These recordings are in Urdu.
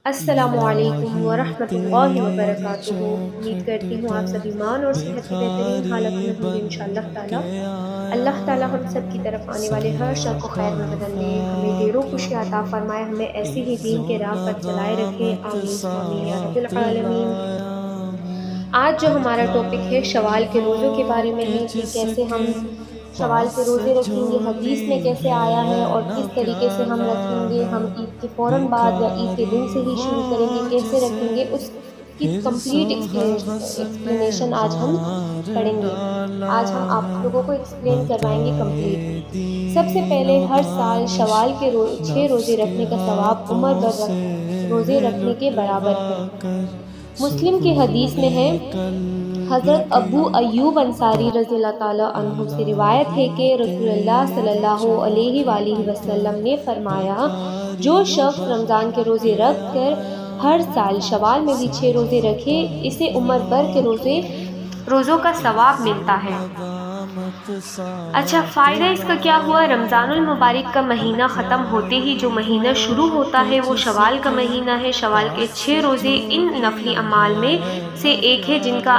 السلام علیکم ورحمۃ اللہ وبرکاتہ۔ امید کرتی ہوں آپ سب ایمان اور صحت کی بہترین حالت میں ہوں گے انشاءاللہ تعالی۔ اللہ تعالی ہم سب کی طرف آنے والے ہر شر کو خیر میں بدل دے، ہمیں دیر و خوشی عطا فرمائے، ہمیں ایسے ہی دین کے راہ پر چلائے رکھے، آمین ثم آمین یا رب العالمین۔ آج جو ہمارا ٹاپک ہے شوال کے روزوں کے بارے میں ہے کہ کیسے ہم شوال کے روزے رکھیں گے، حدیث میں کیسے آیا ہے اور کس طریقے سے ہم رکھیں گے، ہم عید کے فوراً بعد یا عید کے دن سے ہی شروع کریں گے، کیسے رکھیں گے، اس کی کمپلیٹ ایکسپلینیشن آج ہم پڑھیں گے۔ آج ہم آپ لوگوں کو ایکسپلین کروائیں گے کمپلیٹ۔ سب سے پہلے ہر سال شوال کے 6 روزے رکھنے کا ثواب عمر بھر روزے رکھنے کے برابر ہے۔ مسلم کی حدیث میں ہے، حضرت ابو ایوب انصاری رضی اللہ تعالیٰ عنہ سے روایت ہے کہ رسول اللہ صلی اللہ علیہ وآلہ وسلم نے فرمایا، جو شخص رمضان کے روزے رکھ کر ہر سال شوال میں بھی 6 روزے رکھے، اسے عمر بھر کے روزوں کا ثواب ملتا ہے۔ اچھا، فائدہ اس کا کیا ہوا؟ رمضان المبارک کا مہینہ ختم ہوتے ہی جو مہینہ شروع ہوتا ہے وہ شوال کا مہینہ ہے۔ شوال کے 6 روزے ان نفلی اعمال میں سے ایک ہے جن کا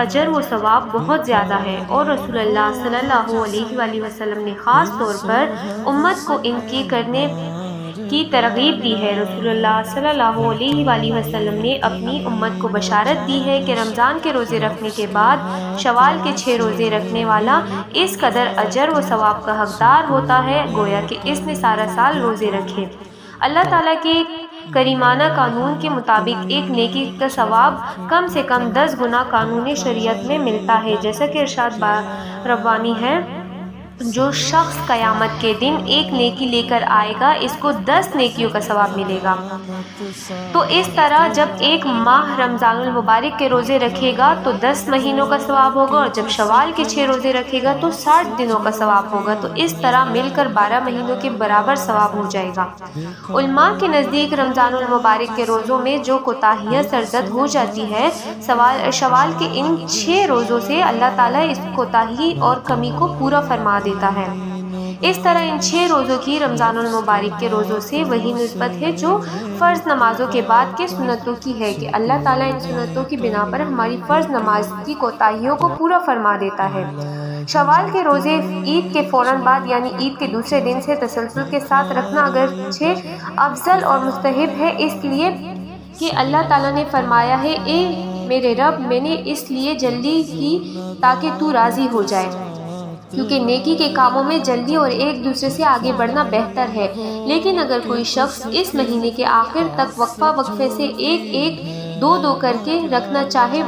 اجر و ثواب بہت زیادہ ہے، اور رسول اللہ صلی اللہ علیہ وآلہ وسلم نے خاص طور پر امت کو ان کی کرنے کی ترغیب دی ہے۔ رسول اللہ صلی اللہ علیہ وآلہ وسلم نے اپنی امت کو بشارت دی ہے کہ رمضان کے روزے رکھنے کے بعد شوال کے 6 روزے رکھنے والا اس قدر اجر و ثواب کا حقدار ہوتا ہے گویا کہ اس نے سارا سال روزے رکھے۔ اللہ تعالیٰ کے کریمانہ قانون کے مطابق ایک نیکی کا ثواب کم سے کم 10 گنا قانون شریعت میں ملتا ہے، جیسا کہ ارشاد ربانی ہے، جو شخص قیامت کے دن ایک نیکی لے کر آئے گا اس کو 10 نیکیوں کا ثواب ملے گا۔ تو اس طرح جب ایک ماہ رمضان المبارک کے روزے رکھے گا تو 10 مہینوں کا ثواب ہوگا، اور جب شوال کے 6 روزے رکھے گا تو 60 دنوں کا ثواب ہوگا، تو اس طرح مل کر 12 مہینوں کے برابر ثواب ہو جائے گا۔ علماء کے نزدیک رمضان المبارک کے روزوں میں جو کوتاہیاں سرزد ہو جاتی ہے، شوال کے ان 6 روزوں سے اللہ تعالیٰ اس کوتاہی اور کمی کو پورا فرما دیتا ہے۔ اس طرح ان 6 روزوں کی رمضان المبارک کے روزوں سے وہی نسبت ہے جو فرض نمازوں کے بعد کے سنتوں کی ہے کہ اللہ تعالیٰ ان سنتوں کی بنا پر ہماری فرض نماز کی کوتاہیوں کو پورا فرما دیتا ہے۔ شوال کے روزے عید کے فوراً بعد یعنی عید کے دوسرے دن سے تسلسل کے ساتھ رکھنا اگرچہ افضل اور مستحب ہے، اس لیے کہ اللہ تعالیٰ نے فرمایا ہے، اے میرے رب، میں نے اس لیے جلدی کی تاکہ تو راضی ہو جائے، کیونکہ نیکی کے کاموں میں جلدی اور ایک دوسرے سے آگے بڑھنا بہتر ہے۔ لیکن اگر کوئی شخص اس مہینے کے آخر تک وقفے سے ایک دو کر کے رکھنا چاہے،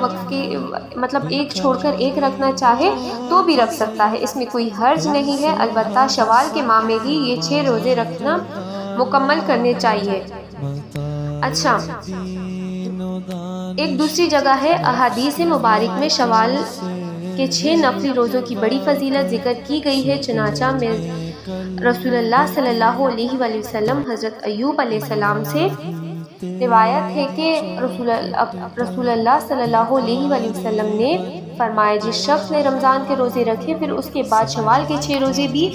مطلب ایک چھوڑ کر ایک رکھنا چاہے تو بھی رکھ سکتا ہے، اس میں کوئی حرج نہیں ہے، البتہ شوال کے ماہ میں ہی یہ 6 روزے رکھنا مکمل کرنے چاہیے۔ اچھا، ایک دوسری جگہ ہے، احادیث مبارک میں شوال کے 6 نفلی روزوں کی بڑی فضیلت ذکر کی گئی ہے، چنانچہ میں رسول اللہ صلی اللہ علیہ وآلہ وسلم حضرت ایوب علیہ السلام سے روایت ہے کہ رسول اللہ صلی اللہ علیہ وآلہ وسلم نے فرمایا، جس شخص نے رمضان کے روزے رکھے پھر اس کے بعد شوال کے 6 روزے بھی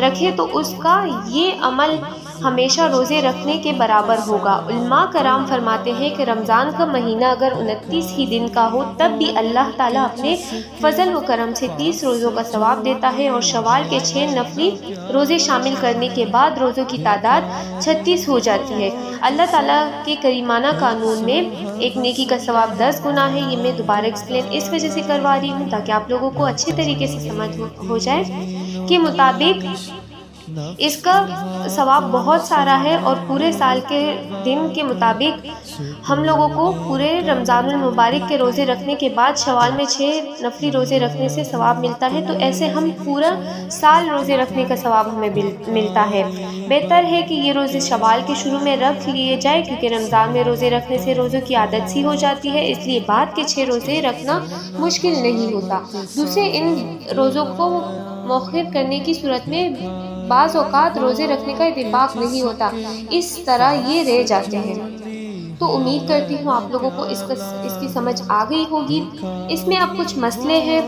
رکھے تو اس کا یہ عمل ہمیشہ روزے رکھنے کے برابر ہوگا۔ علماء کرام فرماتے ہیں کہ رمضان کا مہینہ اگر 29 ہی دن کا ہو تب بھی اللہ تعالیٰ اپنے فضل و کرم سے 30 روزوں کا ثواب دیتا ہے، اور شوال کے 6 نفلی روزے شامل کرنے کے بعد روزوں کی تعداد 36 ہو جاتی ہے۔ اللہ تعالیٰ کے کریمانہ قانون میں ایک نیکی کا ثواب 10 گنا ہے۔ یہ میں دوبارہ ایکسپلین اس وجہ سے کروا رہی ہوں تاکہ آپ لوگوں کو اچھے طریقے سے سمجھ ہو جائے کہ مطابق اس کا ثواب بہت سارا ہے، اور پورے سال کے دن کے مطابق ہم لوگوں کو پورے رمضان المبارک کے روزے رکھنے کے بعد شوال میں 6 نفلی روزے رکھنے سے ثواب ملتا ہے، تو ایسے ہم پورا سال روزے رکھنے کا ثواب ہمیں ملتا ہے۔ بہتر ہے کہ یہ روزے شوال کے شروع میں رکھ لیے جائے، کیونکہ رمضان میں روزے رکھنے سے روزوں کی عادت سی ہو جاتی ہے، اس لیے بعد کے 6 روزے رکھنا مشکل نہیں ہوتا۔ دوسرے ان روزوں کو مؤخر کرنے کی صورت میں بعض اوقات روزے رکھنے کا اتفاق نہیں ہوتا، اس طرح یہ رہ جاتے ہیں۔ تو امید کرتی ہوں آپ لوگوں کو اس کی سمجھ آ گئی ہوگی۔ اس میں اب کچھ مسئلے ہیں۔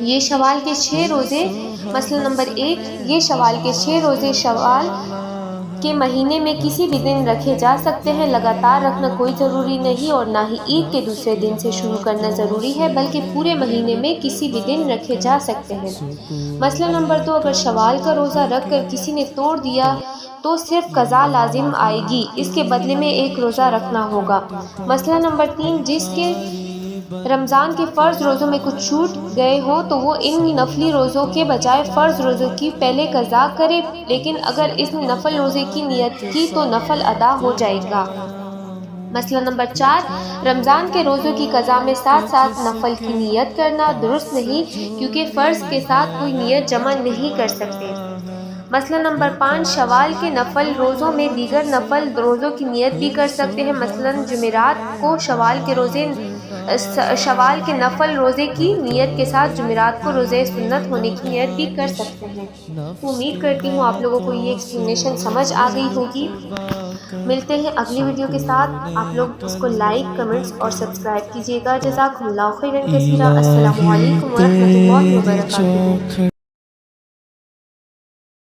یہ شوال کے 6 روزے، مسئلہ نمبر 1، یہ شوال کے 6 روزے شوال کے مہینے میں کسی بھی دن رکھے جا سکتے ہیں۔ لگاتار رکھنا کوئی ضروری نہیں اور نہ ہی عید کے دوسرے دن سے شروع کرنا ضروری ہے، بلکہ پورے مہینے میں کسی بھی دن رکھے جا سکتے ہیں۔ مسئلہ نمبر 2، اگر شوال کا روزہ رکھ کر کسی نے توڑ دیا تو صرف قضا لازم آئے گی، اس کے بدلے میں ایک روزہ رکھنا ہوگا۔ مسئلہ نمبر 3، جس کے رمضان کے فرض روزوں میں کچھ چھوٹ گئے ہوں تو وہ ان نفلی روزوں کے بجائے فرض روزوں کی پہلے قضا کرے، لیکن اگر اس نے نفل روزے کی نیت کی تو نفل ادا ہو جائے گا۔ مسئلہ نمبر 4، رمضان کے روزوں کی قضا میں ساتھ ساتھ نفل کی نیت کرنا درست نہیں، کیونکہ فرض کے ساتھ کوئی نیت جمع نہیں کر سکتے۔ مسئلہ نمبر 5، شوال کے نفل روزوں میں دیگر نفل روزوں کی نیت بھی کر سکتے ہیں، مثلاً جمعرات کو شوال کے نفل روزے کی نیت کے ساتھ جمعرات کو روزے سنت ہونے کی نیت بھی کر سکتے ہیں۔ امید کرتی ہوں آپ لوگوں کو یہ ایکسپلینیشن سمجھ آ گئی ہوگی۔ ملتے ہیں اگلی ویڈیو کے ساتھ، آپ لوگ اس کو لائک، کمنٹس اور سبسکرائب کیجیے گا۔ جزاکم اللہ خیرا کثیرا۔ السلام علیکم ورحمۃ اللہ وبرکاتہ۔